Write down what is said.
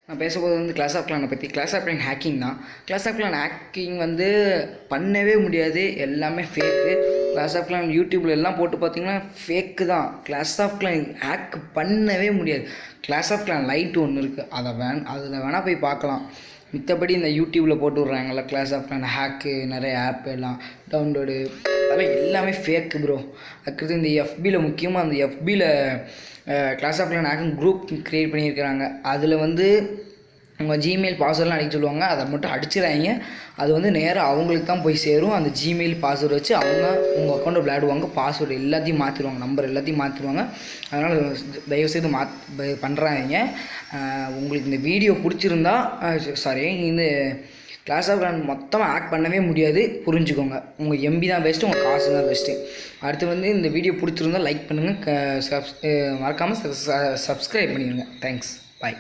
நான் பேசப்போது வந்து class of கிளானை பற்றி. கிளாஸ் ஆஃப் கிளான் ஹேக்கிங் தான். கிளாஸ் ஆஃப் கிளான் ஹேக்கிங் வந்து பண்ணவே முடியாது, எல்லாமே ஃபேக்கு. கிளாஸ் ஆஃப் கிளான் யூடியூப்ல எல்லாம் போட்டு பார்த்தீங்கன்னா ஃபேக்கு தான். கிளாஸ் ஆஃப் கிளான் ஹேக் பண்ணவே முடியாது. கிளாஸ் ஆஃப் கிளான் லைட் ஒன்று இருக்குது, அதில் வேணால் போய் பார்க்கலாம். மித்தபடி இந்த யூடியூப்பில் போட்டு விட்றாங்கல்ல கிளாஸ் ஆஃப் கிளான் ஹேக்கு, நிறைய ஆப் எல்லாம் டவுன்லோடு, அதெல்லாம் எல்லாமே ஃபேக்கு ப்ரோ. அடுத்தது இந்த எஃபியில், முக்கியமாக அந்த எஃபியில் Clash of Clan hacking group create பண்ணியிருக்கிறாங்க. அதில் வந்து உங்கள் ஜிமெயில் பாஸ்வேர்டெலாம் அடிக்க சொல்லுவாங்க, அதை மட்டும் அடிச்சிடாதீங்க. அது வந்து நேராக அவங்களுக்கு தான் போய் சேரும். அந்த ஜிமெயில் பாஸ்வேர்டு வச்சு அவங்க உங்கள் அக்கௌண்ட்டை விளையாடுவாங்க. பாஸ்வேர்டு எல்லாத்தையும் மாற்றிடுவாங்க, நம்பர் எல்லாத்தையும் மாற்றிடுவாங்க. அதனால் தயவுசெய்து பண்ணுறாங்க. உங்களுக்கு இந்த வீடியோ பிடிச்சிருந்தா இந்த கிளாஸ் ஆஃப் கிளான் மொத்தமாக ஹேக் பண்ணவே முடியாது, புரிஞ்சுக்கோங்க. உங்கள் எம்பி தான் பெஸ்ட்டு, உங்கள் காசு தான் பெஸ்ட்டு. அடுத்து வந்து இந்த வீடியோ பிடிச்சிருந்தா லைக் பண்ணுங்கள், மறக்காமல் சப்ஸ்கிரைப் பண்ணிடுங்க. தேங்க்ஸ், பாய்.